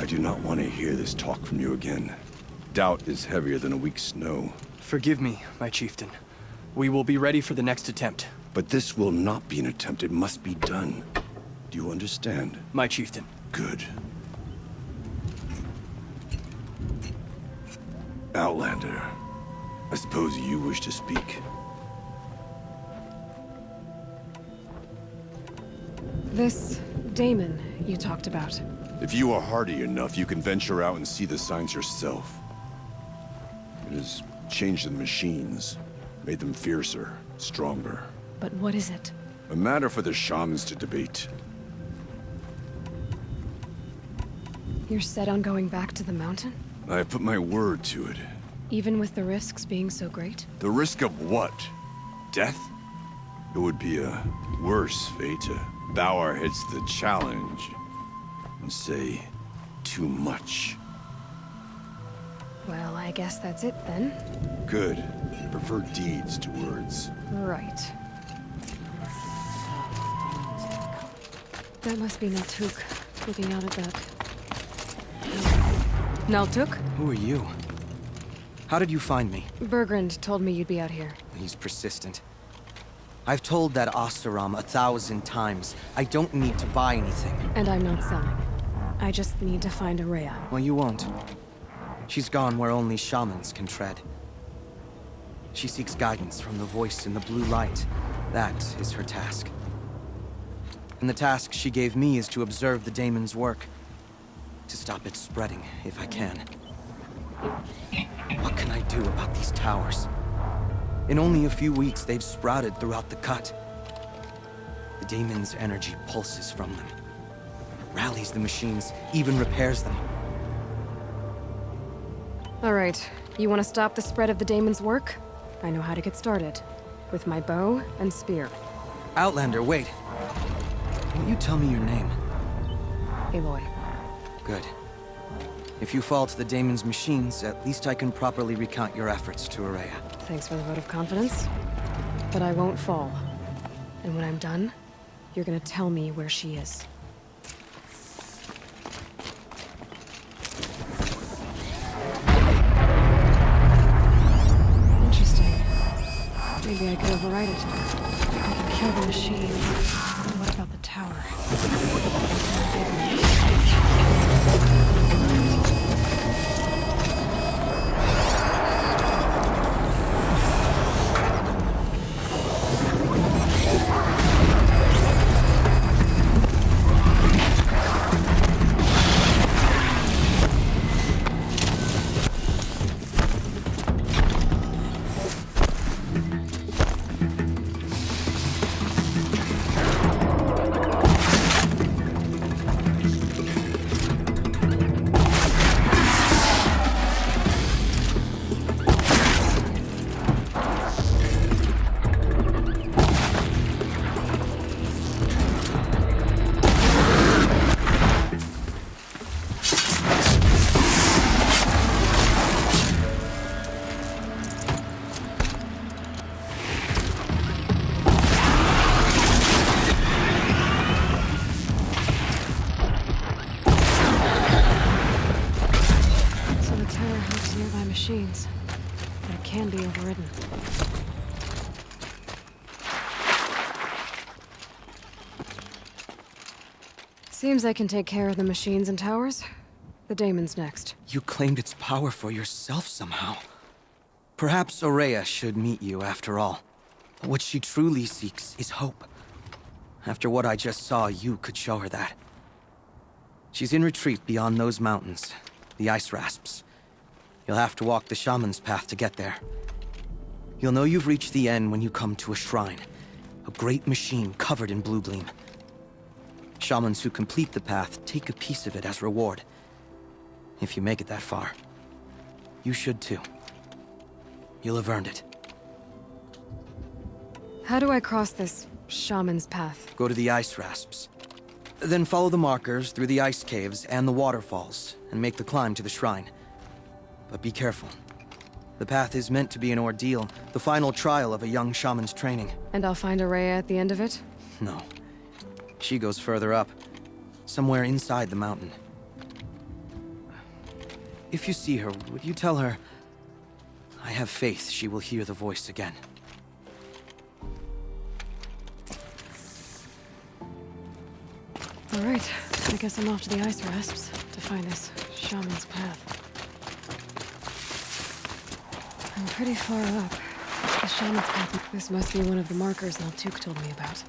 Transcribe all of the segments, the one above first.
do not want to hear this talk from you again. Doubt is heavier than a week's snow. Forgive me, my chieftain. We will be ready for the next attempt. But this will not be an attempt. It must be done. Do you understand? My chieftain. Good. Outlander, I suppose you wish to speak. This Damon you talked about. If you are hardy enough, you can venture out and see the signs yourself. It has changed the machines, made them fiercer, stronger. But what is it? A matter for the shamans to debate. You're set on going back to the mountain? I have put my word to it. Even with the risks being so great? The risk of what? Death? It would be a worse fate to bow our heads to the challenge and say too much. Well, I guess that's it then. Good. I prefer deeds to words. Right. That must be Naltuk, looking out at that. Naltuk? Who are you? How did you find me? Bergrand told me you'd be out here. He's persistent. I've told that Oseram 1,000 times. I don't need to buy anything. And I'm not selling. I just need to find Araya. Well, you won't. She's gone where only shamans can tread. She seeks guidance from the voice in the blue light. That is her task. And the task she gave me is to observe the daemon's work. To stop it spreading, if I can. What can I do about these towers? In only a few weeks, they've sprouted throughout the cut. The daemon's energy pulses from them. Rallies the machines, even repairs them. All right, you want to stop the spread of the daemon's work? I know how to get started. With my bow and spear. Outlander, wait. Won't you tell me your name? Aloy. Good. If you fall to the daemon's machines, at least I can properly recount your efforts to Araya. Thanks for the vote of confidence. But I won't fall. And when I'm done, you're gonna tell me where she is. Interesting. Maybe I could override it. I can kill the machines. But what about the tower? Machines, but it can be overridden. Seems I can take care of the machines and towers. The daemon's next. You claimed its power for yourself somehow. Perhaps Araya should meet you after all. What she truly seeks is hope. After what I just saw, you could show her that. She's in retreat beyond those mountains, the ice rasps. You'll have to walk the shaman's path to get there. You'll know you've reached the end when you come to a shrine. A great machine covered in blue gleam. Shamans who complete the path take a piece of it as reward. If you make it that far, you should too. You'll have earned it. How do I cross this shaman's path? Go to the ice rasps. Then follow the markers through the ice caves and the waterfalls, and make the climb to the shrine. But be careful. The path is meant to be an ordeal, the final trial of a young shaman's training. And I'll find Araya at the end of it? No. She goes further up, somewhere inside the mountain. If you see her, would you tell her... I have faith she will hear the voice again. All right, I guess I'm off to the ice rasps to find this shaman's path. I'm pretty far up. The shaman's path. This must be one of the markers Naltuk told me about.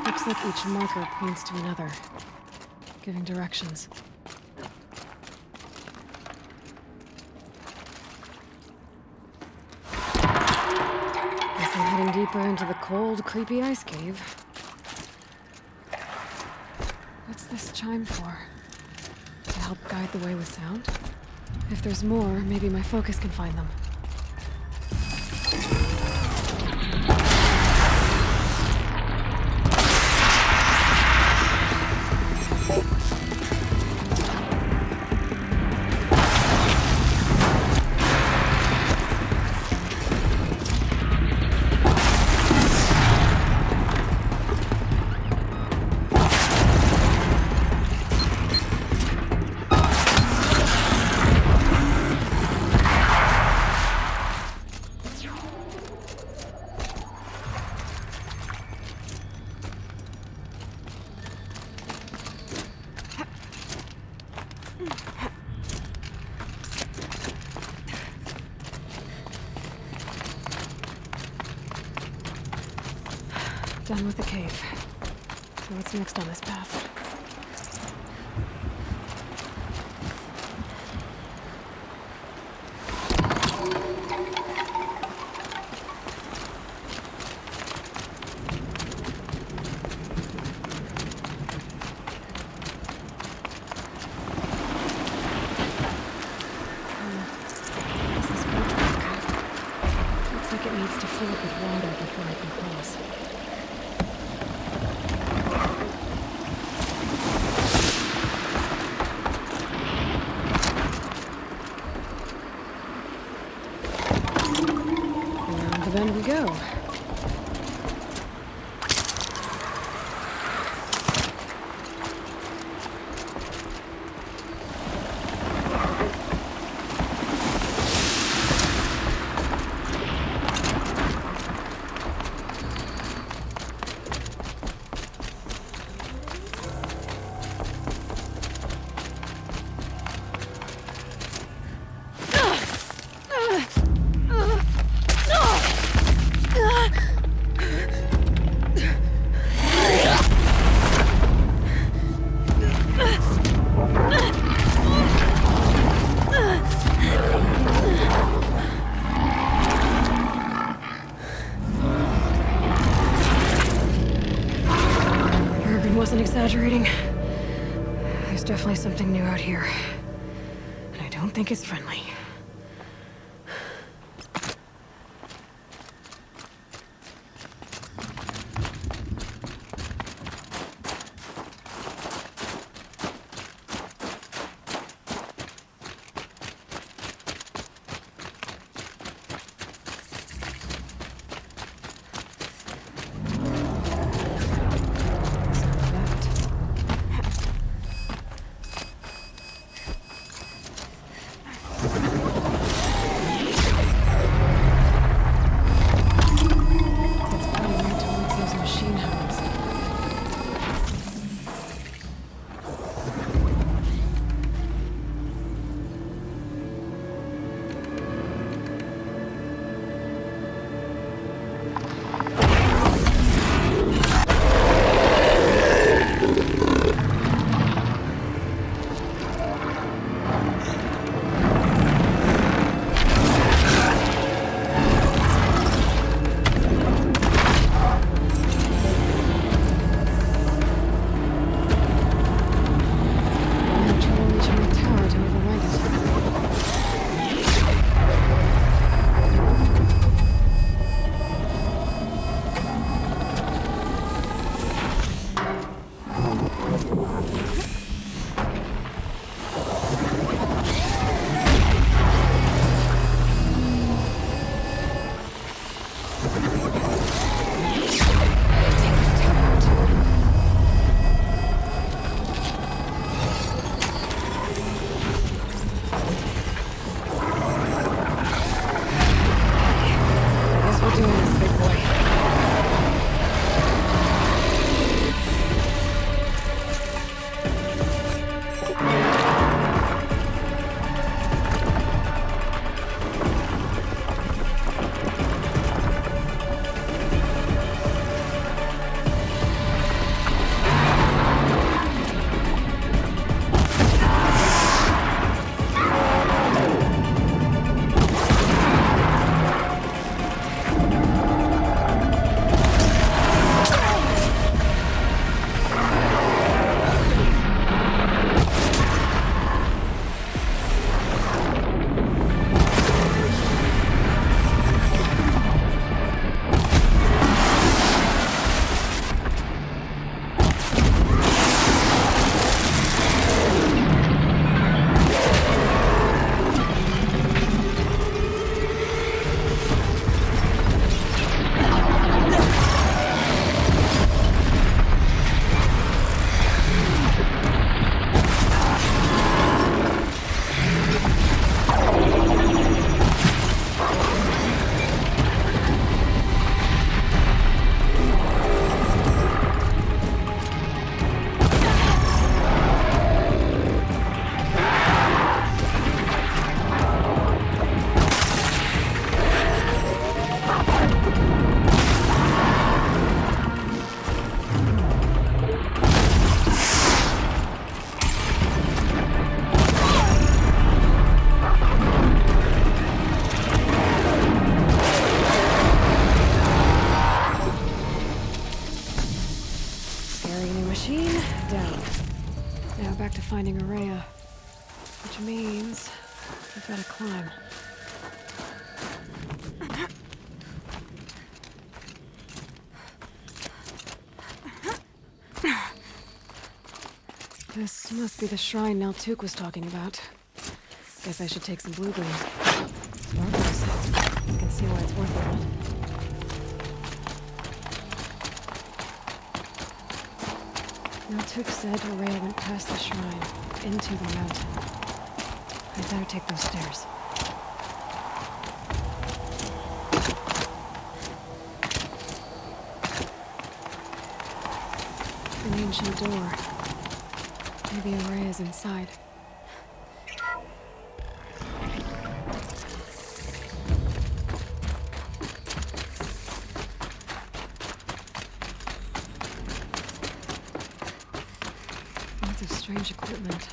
Looks like each marker points to another, giving directions. Guess I'm heading deeper into the cold, creepy ice cave. What's this chime for? To help guide the way with sound? If there's more, maybe my focus can find them. Done with the cave. So what's next on this path? What's this birch bark? Looks like it needs to fill up with water before I can cross. Then we go. Wasn't exaggerating. There's definitely something new out here. And I don't think it's friendly. Which means we've got to climb. This must be the shrine Naltuk was talking about. Guess I should take some blue gleams. Sparkles. I can see why it's worth a lot. Naltuk said Horea went past the shrine, into the mountain. I'd better take those stairs. An ancient door. Maybe Horea's inside. Lots of strange equipment.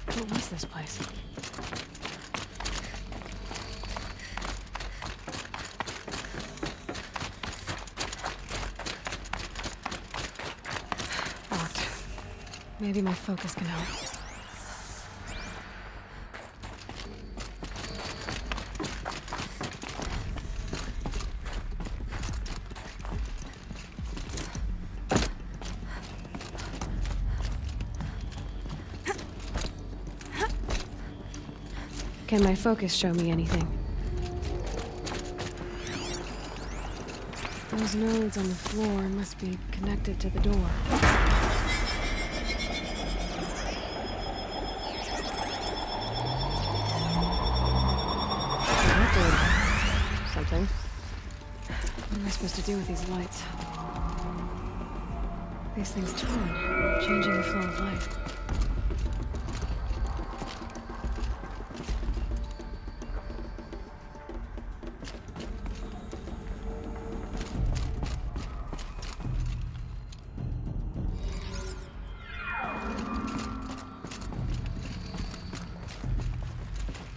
What was this place? Locked. Maybe my focus can help. Can my focus show me anything? Those nodes on the floor must be connected to the door. Something. What am I supposed to do with these lights? These things turn, changing the flow of light.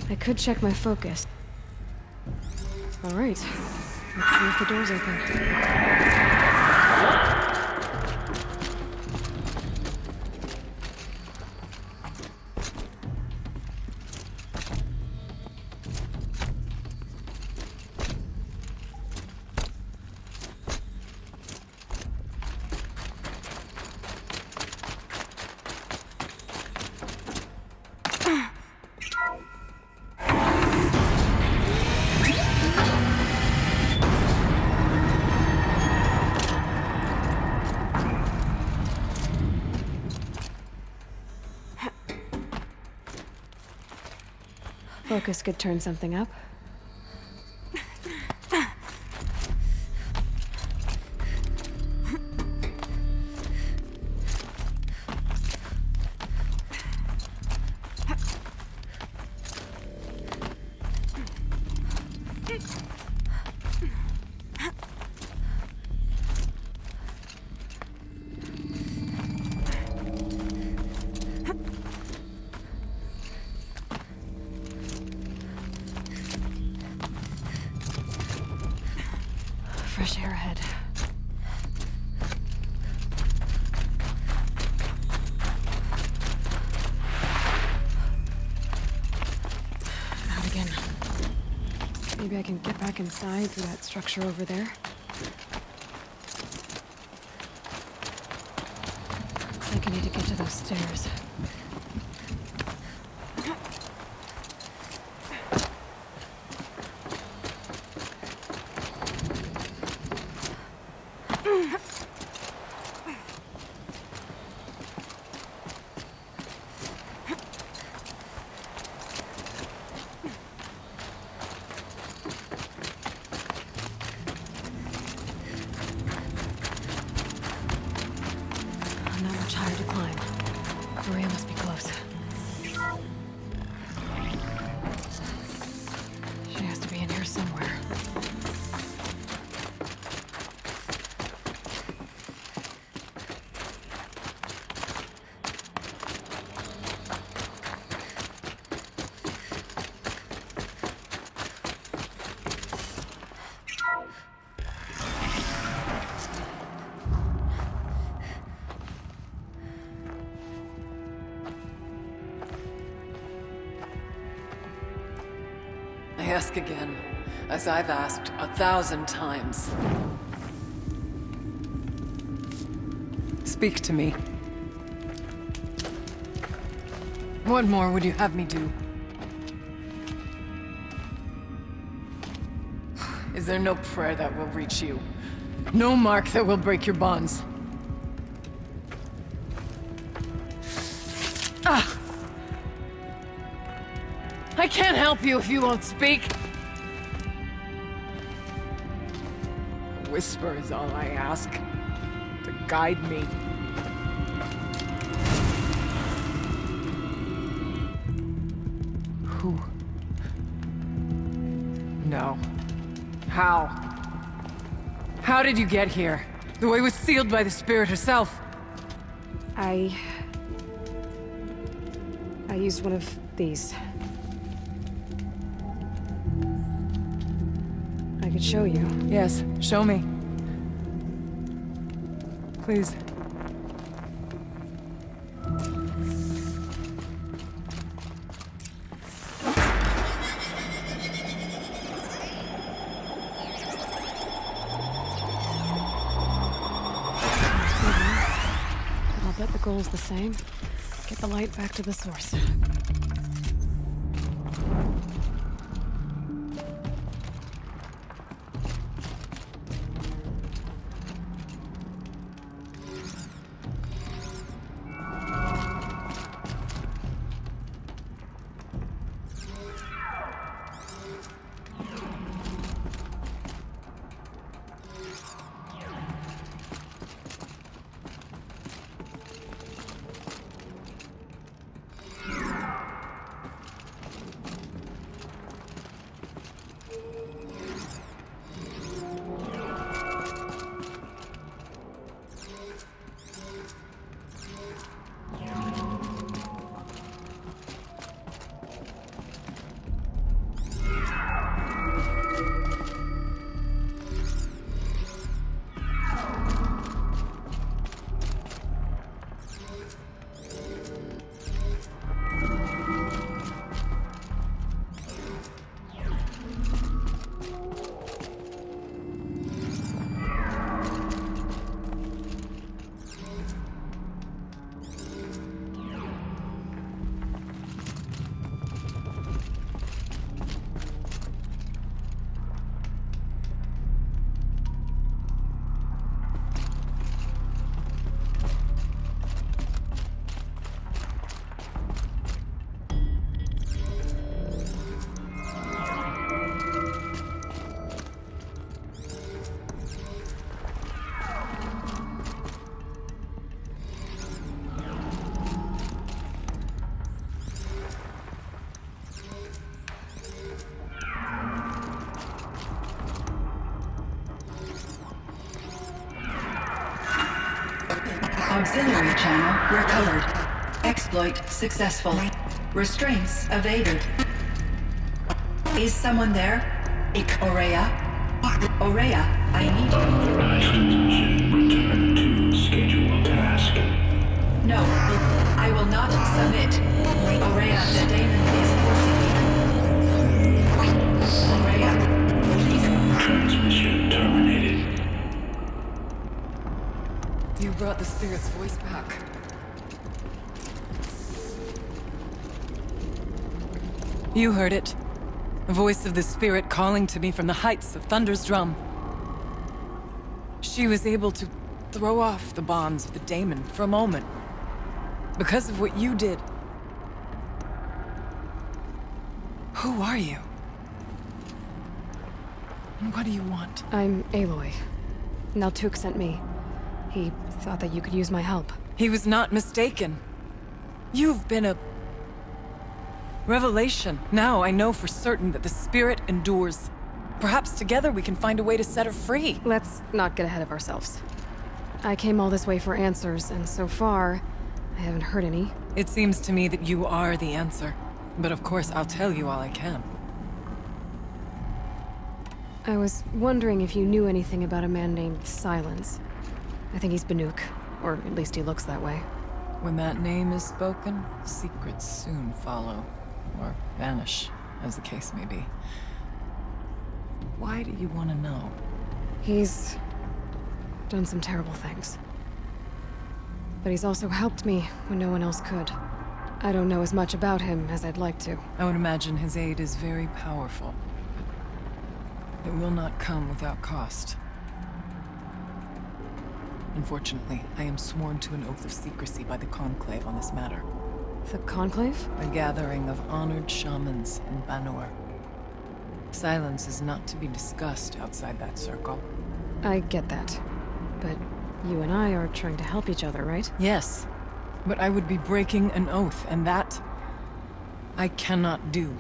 I could check my focus. All right. Let's see if the door's open. Focus could turn something up. Fresh air ahead. Out again. Maybe I can get back inside through that structure over there. Looks like I need to get to those stairs. Not much higher to climb. Maria ask again, as I've asked 1,000 times. Speak to me. What more would you have me do? Is there no prayer that will reach you? No mark that will break your bonds? Ah! I can't help you if you won't speak! A whisper is all I ask. To guide me. Who? No. How? How did you get here? The way was sealed by the spirit herself. I used one of these. I could show you. Yes, show me. Please. I'll bet the goal's the same. Get the light back to the source. Auxiliary channel recovered. Exploit successful. Restraints evaded. Is someone there? Aurea? Aurea, I need you. Transmission return to scheduled task. No, I will not submit. Aurea, the daemon is forcing me. Aurea, please. Transmission terminated. You brought the spirit's voice back. You heard it. The voice of the spirit calling to me from the heights of Thunder's drum. She was able to throw off the bonds of the daemon for a moment. Because of what you did. Who are you? And what do you want? I'm Aloy. Naltuk sent me. He thought that you could use my help. He was not mistaken. You've been a revelation. Now I know for certain that the spirit endures. Perhaps together we can find a way to set her free. Let's not get ahead of ourselves. I came all this way for answers, and so far, I haven't heard any. It seems to me that you are the answer. But of course, I'll tell you all I can. I was wondering if you knew anything about a man named Silence. I think he's Banuk, or at least he looks that way. When that name is spoken, secrets soon follow. Or vanish, as the case may be. Why do you want to know? He's done some terrible things. But he's also helped me when no one else could. I don't know as much about him as I'd like to. I would imagine his aid is very powerful. But it will not come without cost. Unfortunately, I am sworn to an oath of secrecy by the Conclave on this matter. The Conclave? A gathering of honored shamans in Banor. Silence is not to be discussed outside that circle. I get that. But you and I are trying to help each other, right? Yes, but I would be breaking an oath, and that I cannot do.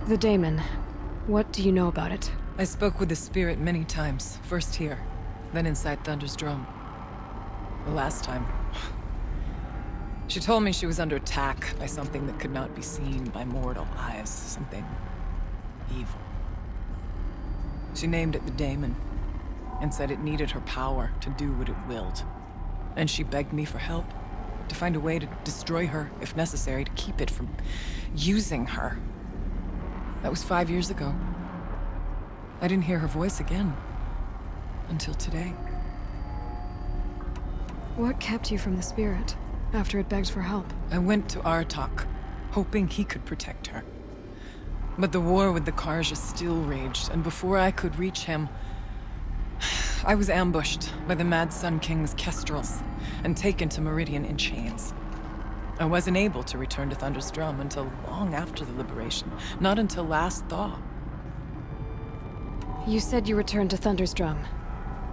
The Daemon. What do you know about it? I spoke with the spirit many times, first here, then inside Thunder's drum. The last time, she told me she was under attack by something that could not be seen by mortal eyes, something evil. She named it the Daemon, and said it needed her power to do what it willed. And she begged me for help, to find a way to destroy her, if necessary, to keep it from using her. That was 5 years ago. I didn't hear her voice again, until today. What kept you from the spirit, after it begged for help? I went to Artok, hoping he could protect her. But the war with the Karja still raged, and before I could reach him, I was ambushed by the Mad Sun King's kestrels, and taken to Meridian in chains. I wasn't able to return to Thunder's Drum until long after the liberation, not until last thaw. You said you returned to Thunder's Drum.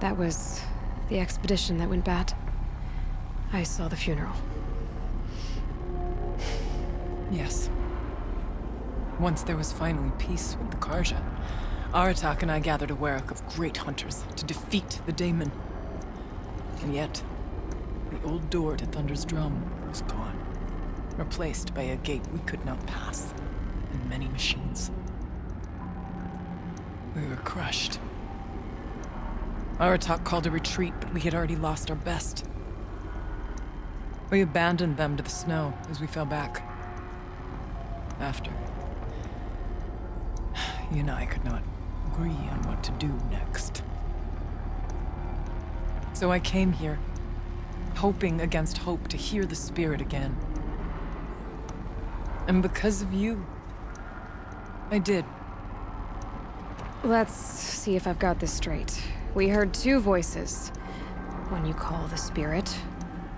That was the expedition that went bad. I saw the funeral. Yes. Once there was finally peace with the Karja, Aratak and I gathered a Warwick of great hunters to defeat the Daemon. And yet, the old door to Thunder's Drum was gone, replaced by a gate we could not pass, and many machines. We were crushed. Aratak called a retreat, but we had already lost our best. We abandoned them to the snow as we fell back. After, you and I could not agree on what to do next. So I came here, hoping against hope to hear the spirit again. And because of you, I did. Let's see if I've got this straight. We heard two voices. One you call the spirit,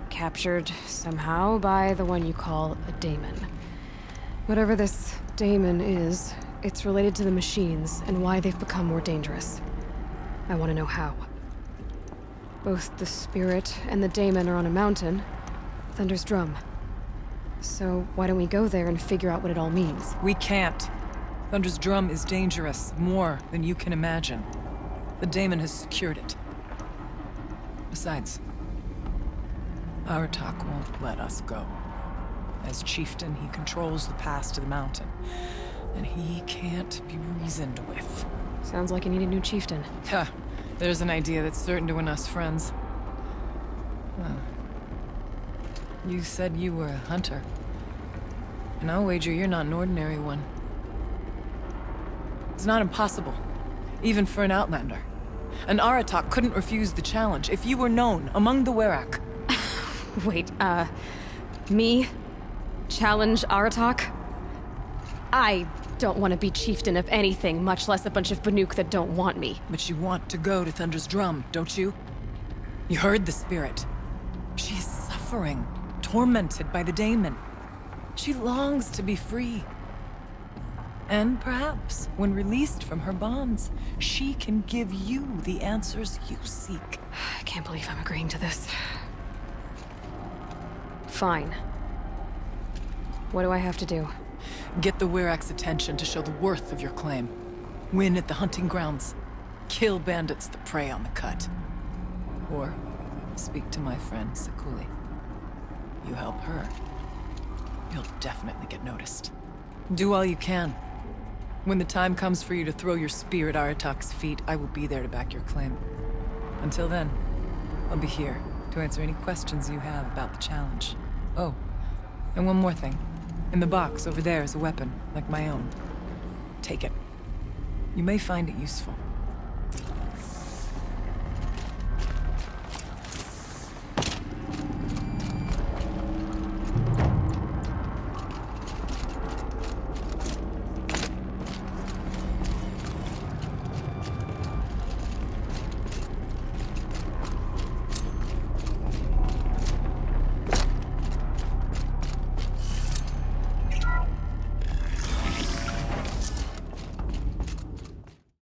captured somehow by the one you call a daemon. Whatever this daemon is, it's related to the machines and why they've become more dangerous. I want to know how. Both the spirit and the daemon are on a mountain, Thunder's Drum. So why don't we go there and figure out what it all means? We can't. Thunder's Drum is dangerous, more than you can imagine. The daemon has secured it. Besides, Aratak won't let us go. As chieftain, he controls the pass to the mountain, and he can't be reasoned with. Sounds like you need a new chieftain. Ha! There's an idea that's certain to win us friends. Well, you said you were a hunter, and I'll wager you're not an ordinary one. It's not impossible, even for an outlander. And Aratak couldn't refuse the challenge if you were known among the Werak. Wait, me? Challenge Aratak? I don't want to be chieftain of anything, much less a bunch of Banuk that don't want me. But you want to go to Thunder's Drum, don't you? You heard the spirit. She is suffering, tormented by the daemon. She longs to be free. And perhaps, when released from her bonds, she can give you the answers you seek. I can't believe I'm agreeing to this. Fine. What do I have to do? Get the Werak's attention to show the worth of your claim. Win at the hunting grounds. Kill bandits that prey on the cut. Or speak to my friend Sekuli. You help her, you'll definitely get noticed. Do all you can. When the time comes for you to throw your spear at Aratak's feet, I will be there to back your claim. Until then, I'll be here to answer any questions you have about the challenge. Oh, and one more thing. In the box over there is a weapon, like my own. Take it. You may find it useful.